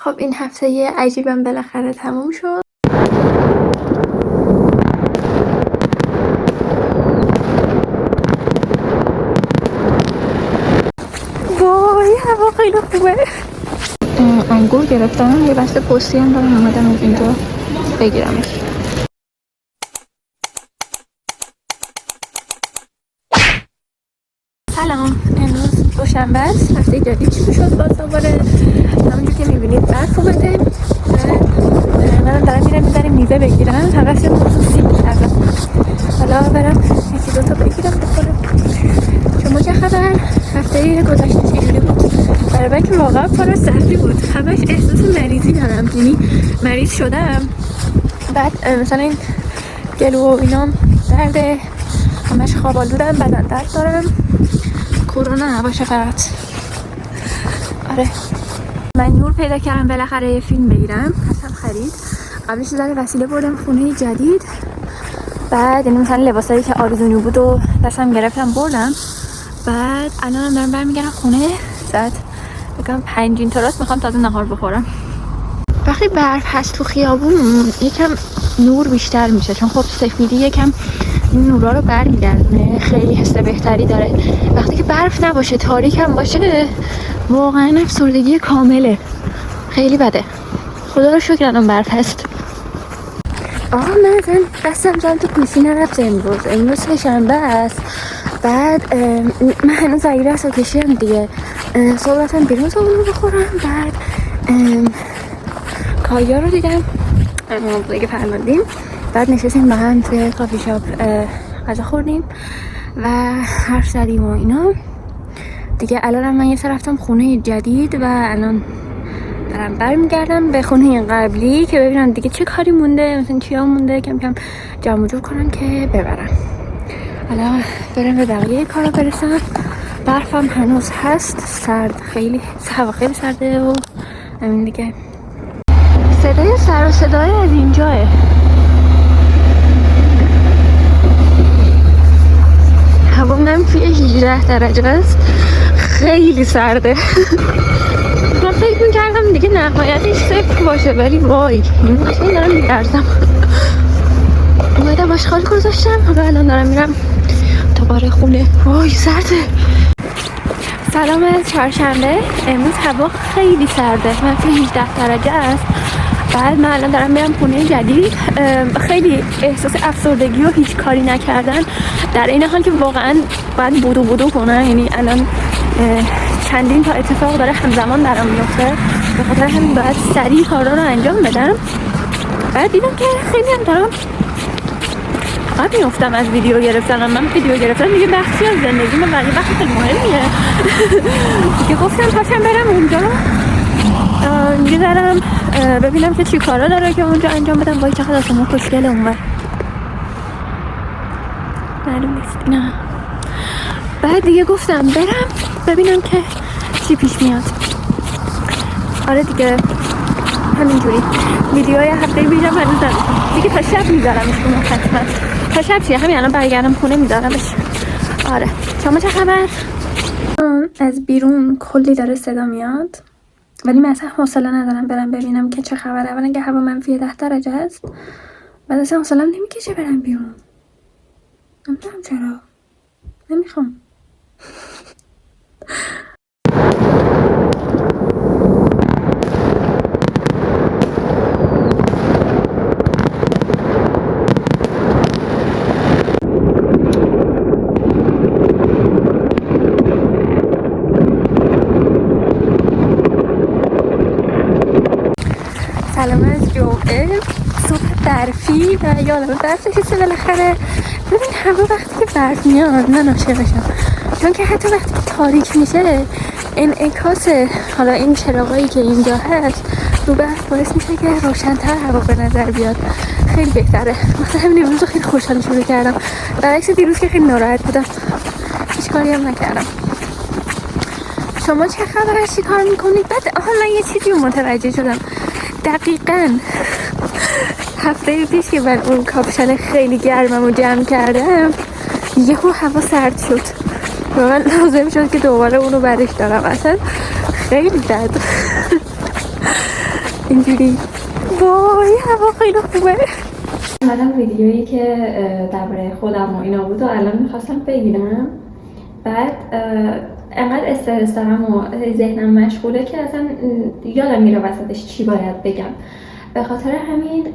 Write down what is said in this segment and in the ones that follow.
خب این هفته عجیبم بالاخره تموم شد. وای هوا خیلی خوبه. انگور گرفتم، یه بسته پستی هم دارم، اومدم از اینجا بگیرمش. سلام، امروز دوشنبه است، هفته جدید شروع شد. باز دوباره همونجور که میبینید برف اومده. منم دارم میرم میوه بگیرم. همش سیب کردم، حالا برم یکی دوتا بگیرم بخورم. شما چه خبر؟ هفته گذشته چجوری بود؟ برای که واقعا پر از سردی بود. همش احساس مریضی دارم، یعنی مریض شدم. بعد مثلا این گلو و اینام درده، همش خواب آلودم، بدن درد دارم. کرونا نباشه فقط. آره، من نور پیدا کردم بالاخره یه فیلم بگیرم. قسم خرید. قبلش ذره وسیله بردم خونه جدید، بعد یعنی مثلا لباسایی که آرزونی بود و دستم گرفتم بردم. بعد الانم دارم برمیگردم خونه. ساعت بگم 5 این طراست، میخوام تازه نهار بخورم. وقتی برف هست تو خیابون یکم نور بیشتر میشه، چون خب سفیدی یکم این نورا رو برمیگردونه، خیلی حس بهتری داره. وقتی که برف نباشه، تاریک هم باشه، واقعا افسردگی کامله، خیلی بده. خدا رو شکر الان برف هست. من دستم زن تو پیسی نرفته امروز سه‌شنبه است. بعد من هنوز زگیره رو کشیم دیگه. صبح رفتم بیرون صبح رو بخورم. بعد کایا رو دیدم دیگه، فرماندیم. بعد نشستیم با هم توی کافی شاپ غذا خوردیم و حرف زدیم و اینا دیگه. الان من یه سر رفتم خونه جدید و الان دارم برمیگردم به خونه قبلی که ببینم دیگه چه کاری مونده، مثلا چیا مونده، کم کم جمع جور کنم که ببرم. حالا برم به بقیه کارا برسم. برفم هنوز هست، سرد، خیلی هوا خیلی سرده و همین دیگه. صدای سر و صدای از اینجاه. هوا منفی 18 درجه است، خیلی سرده. من فکر میکردم دیگه نهایتش صفر باشه، ولی وای این ماشین دارم میگرزم. اومدم آشغال گذاشتم و الان دارم میرم دوباره خونه. وای سرده. سلام از چهارشنبه. امروز هوا خیلی سرده، منفی 18 درجه است. بعد من الان دارم میرم خونه جدید. خیلی احساس افسردگی و هیچ کاری نکردن، در این حال که واقعا باید بودو کنم. یعنی الان چندین تا اتفاق داره همزمان برام میفته، به خاطر همین باید سریع کارا رو انجام بدم. بعد دیدم که خیلی هم دارم عقب میافتم از ویدیو گرفتن. من ویدیو گرفتن دیگه بخشی از زندگیمه و یه بخش خیلی مهمیه دیگه. گفتم پاشم برم اونجا دیگه، دارم ببینم که چی کارا داره که اونجا انجام بدم. وای چقدر از ما خوشگله اونور، معلوم نیست نه. بعد دیگه گفتم برم ببینم که چی پیش میاد. آره دیگه همینجوری ویدیوهای هفته بیجم هنوز نداشتم دیگه، تا شب میذارمش کنم. حتما تا شب چیه، همین الان برگردم خونه میذارمش. آره، شما چه خبر؟ از بیرون کلی داره صدا میاد، ولی من اصلا حوصله ندارم برم ببینم که چه خبره. اولا که هوا منفی 10 درجه است، بعد اصلا حوصله‌ام نمیکشه برم بیرون. نمیدونم چرا نمیخوام. سلام از جمعه، صبح برفی و یادم برف نشسته بالاخره. ببین هوا وقتی که برف میاد من عاشقشم، چون که حتی وقتی که تاریک میشه انعکاس حالا این چراغایی که اینجا هست رو برف باعث میشه که روشن‌تر هوا به نظر بیاد، خیلی بهتره. مثلا همین امروز خیلی خوشحال شروع کردم، برعکس دیروز که خیلی ناراحت بودم، هیچ کاری هم نکردم. شما چه خبر؟ چی کار میکنید؟ بعد من یه چیزی رو متوجه شدم، دقیقاً هفته پیش که من اون کاپشن خیلی گرمم رو جمع کردم یهو هوا سرد شد و من لازم شد که دوباره اونو برش دارم. اصلا خیلی بد. اینجوری وای هوا خیلی خوبه. اومدم ویدیویی که درباره خودم و اینا بود و الان میخواستم بگیرم، بعد انقدر استرس دارم و ذهنم مشغوله که اصلا یادم میره وسطش چی باید بگم. به خاطر همین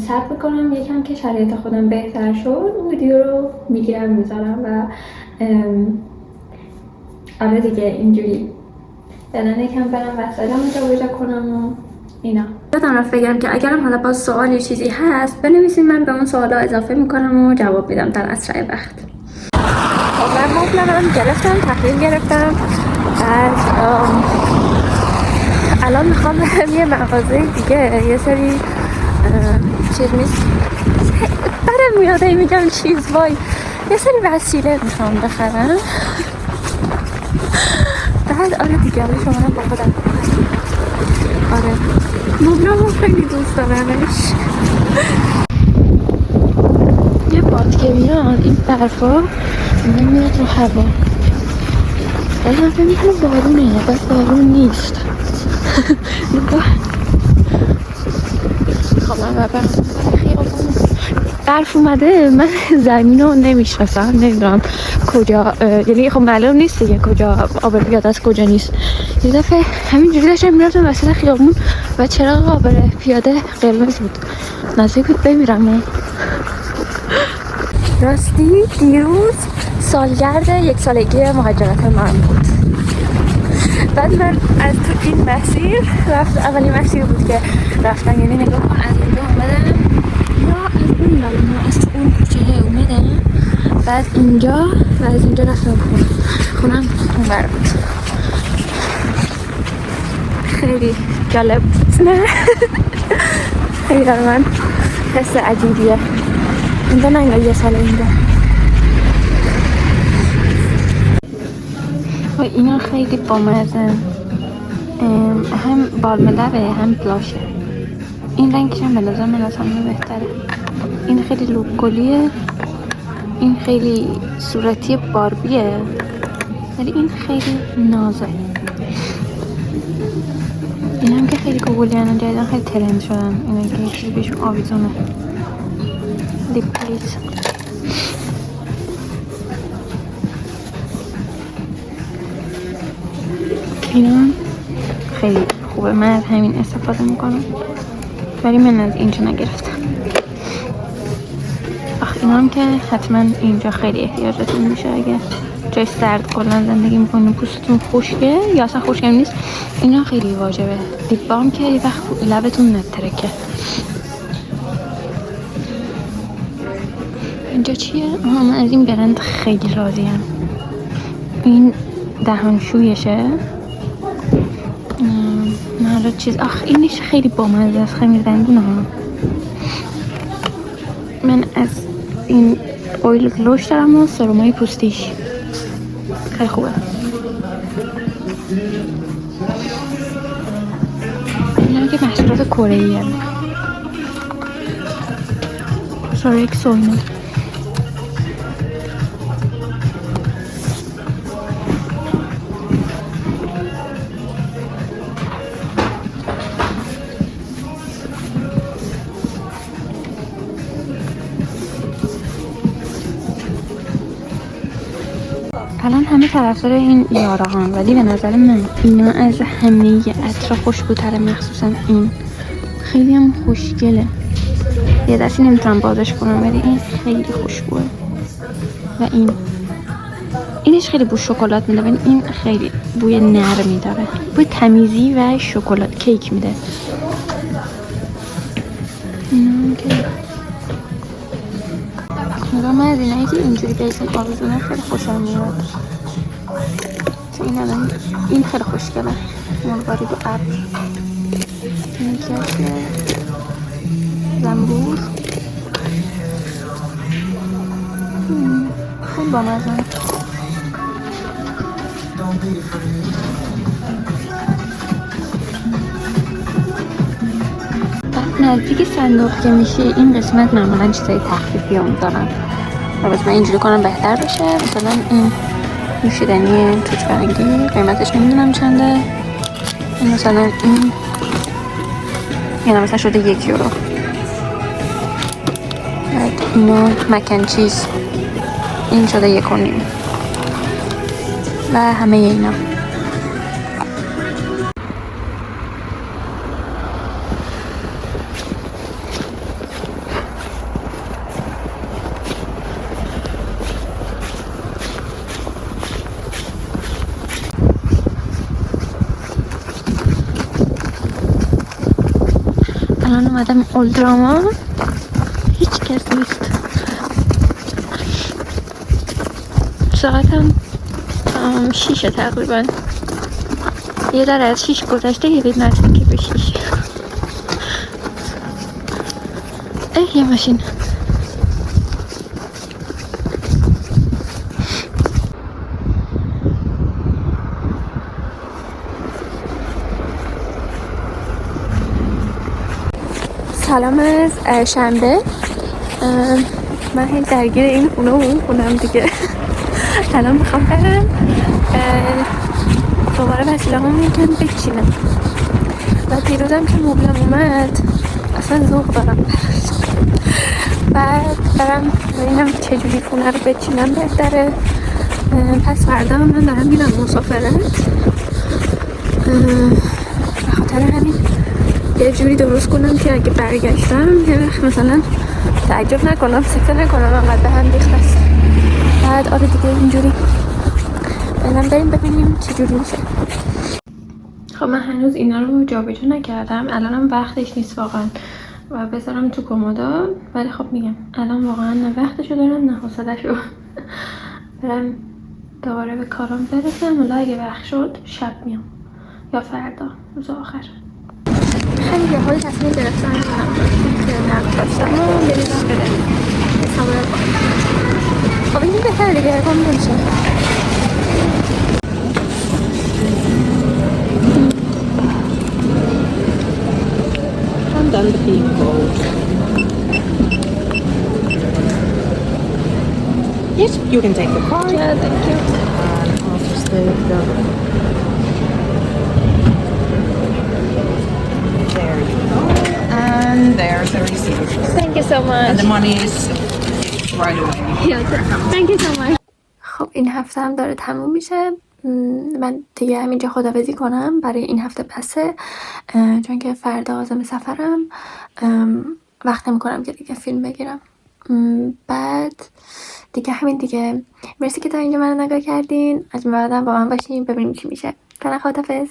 صبر میکنم یکم که شرایط خودم بهتر شد اون ویدیو رو میگیرم میذارم و آره دیگه اینجوری دارن یکم برم وسایلم رو جابجا کنم و اینا. یادم رفت بگم که اگرم حالا باز سوالی چیزی هست بنویسید، من به اون سوالا اضافه میکنم و جواب میدم در اسرع وقت. من مبلغم گرفتم، تحویل گرفتم، بعد الان میخوام برم یه مغازه دیگه یه سری چیز نیست برم میاده میگم چیز وای یه سری وسیله میخوام بخرم. بعد آره دیگه آره شما با خودم آره مبلغم خیلی دوست دارمش. یه باد که میاد این برفا میاد رو هوا، ولی من فکر میکنم بارونه، بس بارون نیست. نگاه خواهم برم خیابون برف اومده، من زمین رو نمیشناسم، نمیدونم کجا، یعنی خب معلوم نیست دیگه کجا آبر پیاده است کجا نیست. یه دفعه همینجوری داشتم میرفتم وسط خیابون و چراغ آبر پیاده قرمز بود، نزدیک بود بمیرم. راستی دیروز سالگرد 1 سالگی مهاجرت من بود. بعد من از تو این مسیر اولین مسیر بود که رفتم، یعنی نگاه کن از اینجا اومدم یا از اون لالما از اون کوچه اومدم، بعد اینجا و از اینجا رفتم خونم اون بر بود. خیلی جالب بود نه؟ خیلی در من حس عجیبیه اینجا، نه 1 سال اینجا. و اینا خیلی بامزه، هم بالملبه هم بلاشه. این رنگش هم به نظر من از همه بهتره. این خیلی لوکولیه، این خیلی صورتی باربیه، ولی این خیلی نازه. این هم که خیلی کوبولی هنو جایدن خیلی ترند شدن، این که یه چیزی بهشون آویزونه. لیپ پلیس اینا خیلی خوبه، من از همین استفاده میکنم، ولی من از اینجا نگرفتم. اینا هم که حتما اینجا خیلی احتیاجتون میشه اگه جای سرد کلا زندگی میکنین، پوستتون خشکه یا اصلا خشک نیست، اینا خیلی واجبه. لیپ بام که یه وقت لبتون نترکه. اینجا چیه؟ من از این برند خیلی راضیم. این دهانشویشه. حالا چیز اینش خیلی بامزه است، خیلی رنگونه ها. من از این اویل گلوش دارم و سرمای پوستیش خیلی خوبه. اینا که محصولات کره‌ای هست. ساریک سوینا الان همه طرفدار این یارا هم، ولی به نظر من اینا از همه عطر خوشبوتره، مخصوصا این خیلی هم خوشگله. یه دستی نمیتونم بازش کنم ولی این خیلی خوشبوه. و اینش خیلی بوی شکلات میده، ولی این خیلی بوی نرمی داره، بوی تمیزی و شکلات کیک میده. اینا که نگاه من از اینایی که اینجوری بیشن آویزونه خیلی خوشم میاد. این خیلی خوشگله، مروارید و ابر. این که زنبور خیلی بامزه. بعد نزدیک صندوق که میشه این قسمت معمولا چیزای تخفیفی هم دارن و باز من اینجوری کنم بهتر بشه. مثلا این نوشیدنی توت فرنگی قیمتش نمیدونم چنده، مثلا این یعنی مثلا شده 1 یورو. اینو مکن چیز این شده 1.5 و همه اینا. الان اومدم اولدراما، هیچ کس نیست. ساعتم 6 تقریبا، یه در از 6 گذشته، یه دید نزدیکی به 6. یه ماشین. سلام از شنبه. من هی درگیر این خونه و اون خونم دیگه. الان میخوام برم دوباره وسیله هم یکم بچینم و دیروزم که مبلم اومد اصلا ذوق دارم بعد برم ببینم چجوری خونه رو بچینم بهتره. پس فردا من دارم میرم مسافرت، به خاطر همین یه جوری درست کنم که اگه برگشتم یه وقت مثلا تعجب نکنم، سکته نکنم انقدر به هم ریخت است. بعد آره دیگه اینجوری بریم ببینیم چجوری میشه. خب من هنوز اینا رو جابجا نکردم، الانم وقتش نیست واقعا و بذارم تو کمودا، ولی خب میگم الان واقعا نه وقتشو دارم نه حوصله‌شو. برم دوباره به کارم برسم، ولی اگه وقت شد شب میام یا فردا روز آخر. خیلی حال تصمیم گرفتم که نقد داشتم و بریزم بره سوار کنم. خب این بهتره دیگه، کام نمیشه. Done the people. Yes, you can take the card. Yeah, thank you. I'll just leave the. There you go. And there's the receipt. Thank you so much. And the money is right away. Yeah, thank you so much. خب این هفته هم داره تموم میشه. من دیگه همینجا خداحافظی کنم برای این هفته پسه، چون که فردا عازم سفرم، وقت نمی‌کنم که دیگه فیلم بگیرم. بعد دیگه همین دیگه. مرسی که تا اینجا منو نگاه کردین. از این بعدم با من باشین ببینیم چی میشه. فعلا خداحافظ.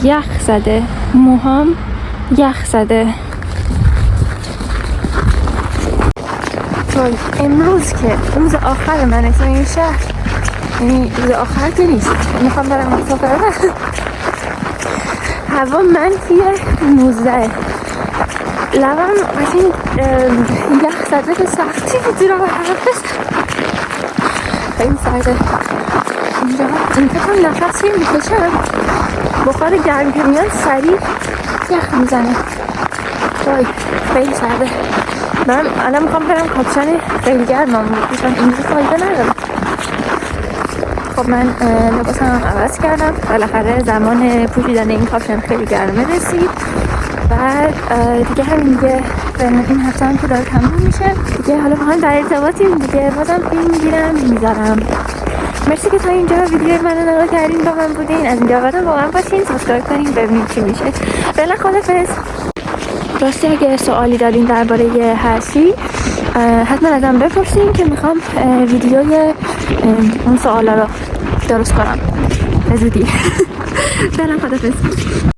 یخ زده، موهام یخ زده. چون امروز که روز آخر منه تو این شهر، یعنی روز آخر که نیست، میخوام برم مسافرت، هوا -19، لبم قشنگ یخ زده به سختی میتونم حرف بزنم، خیلی سرده اینجا. اینطور نفسی میکشم، بخار گرم که میاد سریع یخ میزنه. وای خیلی سرده. من الان میخوام برم کاپشن خیلی گرمم بپوشم، اینجا فایده نداره. خب من لباسم هم عوض کردم، بالاخره زمان پوشیدن این کاپشن خیلی گرمه رسید. بعد دیگه همین دیگه این هفته هم که داره تموم میشه دیگه، حالا با هم در ارتباطیم دیگه، بازم فیلم میگیرم میذارم. مرسی که تا اینجا ویدیو منو نگاه کردین، با من بودین. از اینجا بعدم با من باشین، سابسکرایب کنین ببینید چی میشه. فعلا خدافظ. راستی اگه سوالی دارین درباره هر چی حتما ازم بپرسین که میخوام ویدیوی اون سوالا رو درست کنم به زودی. فعلا خدافظ.